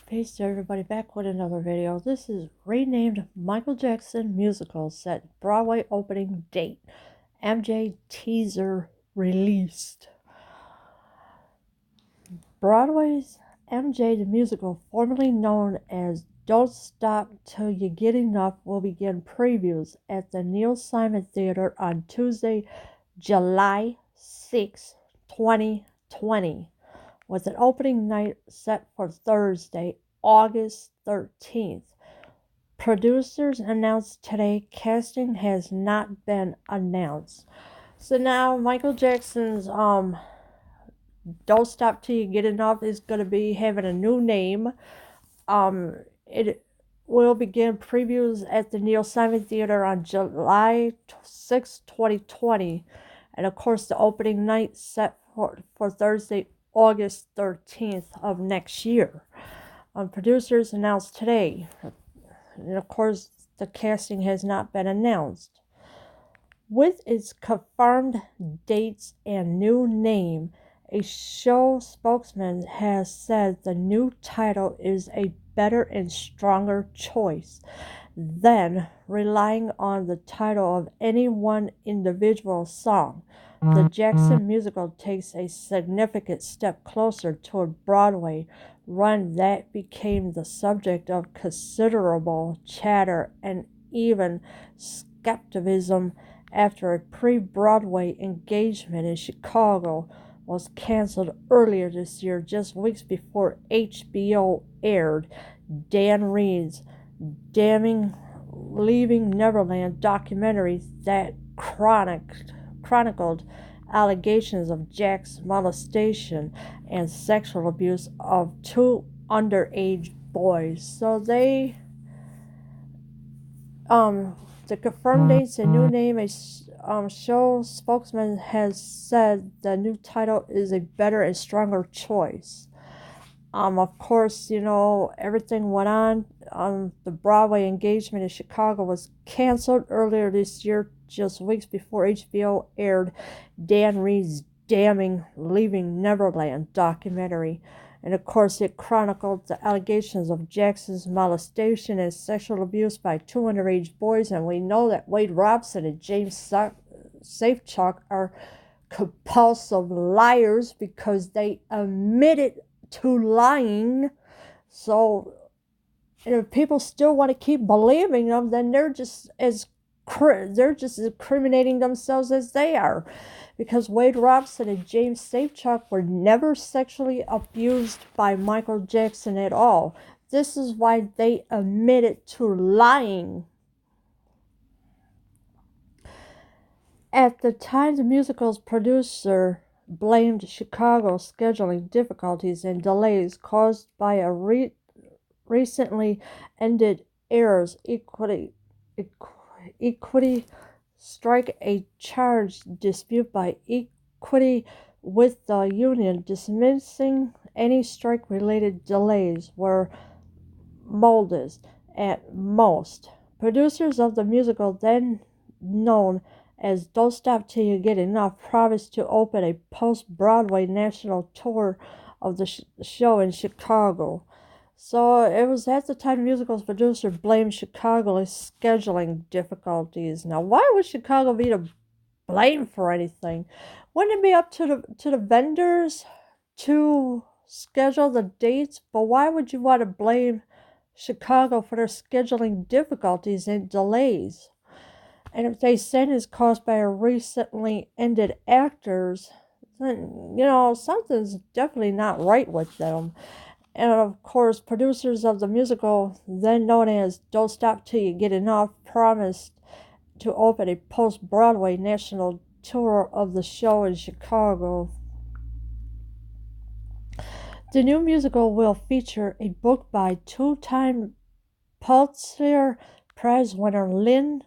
Peace to everybody, back with another video. This is renamed Michael Jackson musical set Broadway opening date. MJ teaser released. Broadway's MJ the musical, formerly known as Don't Stop Till You Get Enough, will begin previews at the Neil Simon Theater on Tuesday, July 6, 2020. With an opening night set for Thursday, August 13th. Producers announced today casting has not been announced. So now Michael Jackson's Don't Stop Till You Get Enough is going to be having a new name. It will begin previews at the Neil Simon Theater on July 6, 2020. And of course the opening night set for Thursday, August 13th of next year. Producers announced today, and of course the casting has not been announced. With its confirmed dates and new name, a show spokesman has said the new title is a better and stronger choice than relying on the title of any one individual song. The Jackson musical takes a significant step closer to a Broadway run that became the subject of considerable chatter and even skepticism after a pre-Broadway engagement in Chicago was canceled earlier this year, just weeks before HBO aired Dan Reed's damning Leaving Neverland documentary that chronicled allegations of Jack's molestation and sexual abuse of two underage boys. So the confirmed dates and new name, a show spokesman has said the new title is a better and stronger choice. Of course, everything went on. The Broadway engagement in Chicago was canceled earlier this year, just weeks before HBO aired Dan Reed's damning Leaving Neverland documentary. And of course, it chronicled the allegations of Jackson's molestation and sexual abuse by two underage boys. And we know that Wade Robson and James Safechuck are compulsive liars because they admitted to lying. So if people still want to keep believing them, then they're just as incriminating themselves as they are, because Wade Robson and James Safechuck were never sexually abused by Michael Jackson at all. This is why they admitted to lying. At the time, the musical's producer blamed Chicago's scheduling difficulties and delays caused by a recently ended Heirs Equity strike, a charged dispute by Equity with the union, dismissing any strike-related delays were modest at most. Producers of the musical, then known as Don't Stop Till You Get Enough, promised to open a post-Broadway national tour of the show in Chicago. So it was at the time the musical's producer blamed Chicago's scheduling difficulties. Now, why would Chicago be to blame for anything? Wouldn't it be up to the vendors to schedule the dates? But why would you want to blame Chicago for their scheduling difficulties and delays? And if they said it's caused by a recently ended actors, then, something's definitely not right with them. And of course, producers of the musical, then known as Don't Stop Till You Get Enough, promised to open a post-Broadway national tour of the show in Chicago. The new musical will feature a book by two-time Pulitzer Prize winner Lynn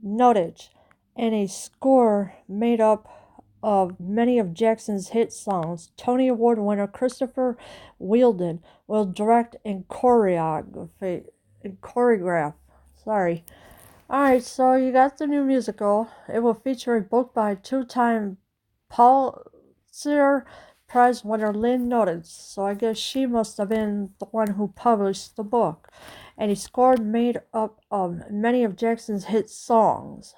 Nottage and a score made up of many of Jackson's hit songs. Tony Award winner Christopher Wheeldon will direct and choreograph. Alright, so you got the new musical. It will feature a book by two-time Pulitzer Prize winner Lynn noted, so I guess she must have been the one who published the book. And he scored made up of many of Jackson's hit songs.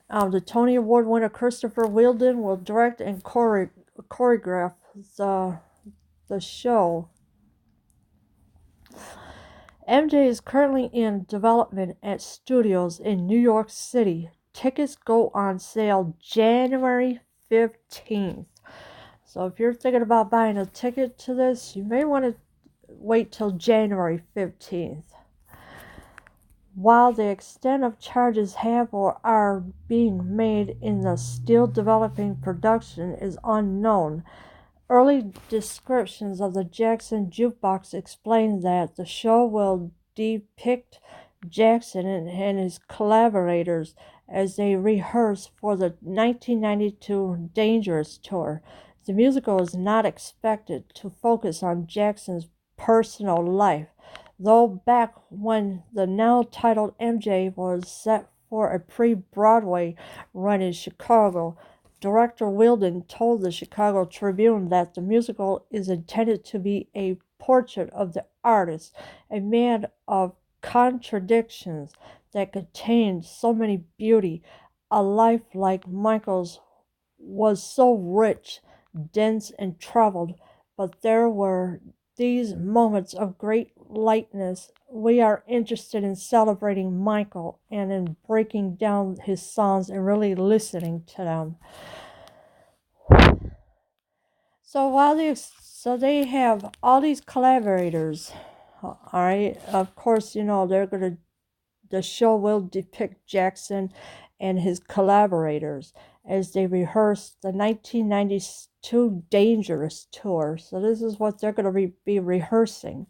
The Tony Award winner Christopher Wheeldon will direct and choreograph the show. MJ is currently in development at studios in New York City. Tickets go on sale January 15th. So if you're thinking about buying a ticket to this, you may want to wait till January 15th. While the extent of charges have or are being made in the still developing production is unknown, early descriptions of the Jackson Jukebox explain that the show will depict Jackson and his collaborators as they rehearse for the 1992 Dangerous Tour. The musical is not expected to focus on Jackson's personal life, though back when the now titled MJ was set for a pre-Broadway run in Chicago, Director Wheeldon told the Chicago Tribune that the musical is intended to be a portrait of the artist, a man of contradictions that contained so many beauty. A life like Michael's was so rich, dense, and troubled, but there were these moments of great lightness. We are interested in celebrating Michael and in breaking down his songs and really listening to them. So they have all these collaborators, all right. Of course, the show will depict Jackson and his collaborators as they rehearse the 1992 Dangerous Tour. So this is what they're going to be rehearsing.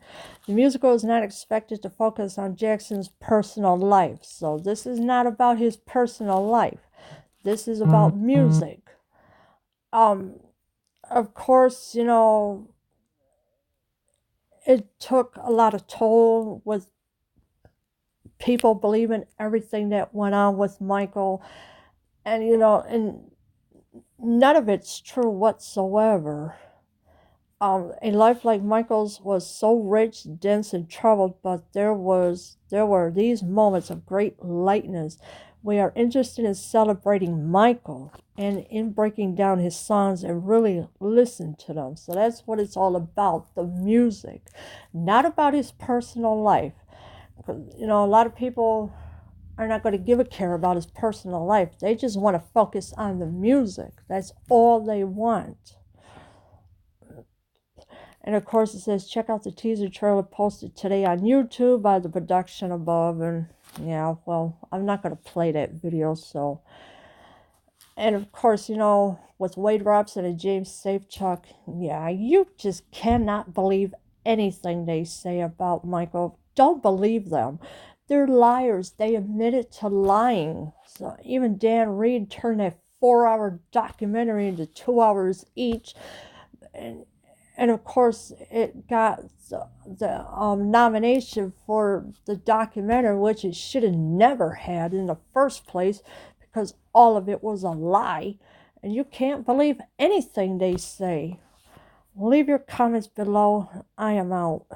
The musical is not expected to focus on Jackson's personal life. So this is not about his personal life. This is about music. Of course, it took a lot of toll with people believing everything that went on with Michael. And, and none of it's true whatsoever. A life like Michael's was so rich, dense, and troubled, but there were these moments of great lightness. We are interested in celebrating Michael and in breaking down his songs and really listen to them. So that's what it's all about, the music, not about his personal life. A lot of people are not going to give a care about his personal life. They just want to focus on the music. That's all they want. And of course it says, check out the teaser trailer posted today on YouTube by the production above. And yeah, well, I'm not going to play that video, so. And of course, with Wade Robson and James Safechuck, yeah, you just cannot believe anything they say about Michael. Don't believe them. They're liars. They admitted to lying. So even Dan Reed turned that 4-hour documentary into 2 hours each. And of course, it got the nomination for the documentary, which it should have never had in the first place, because all of it was a lie. And you can't believe anything they say. Leave your comments below. I am out.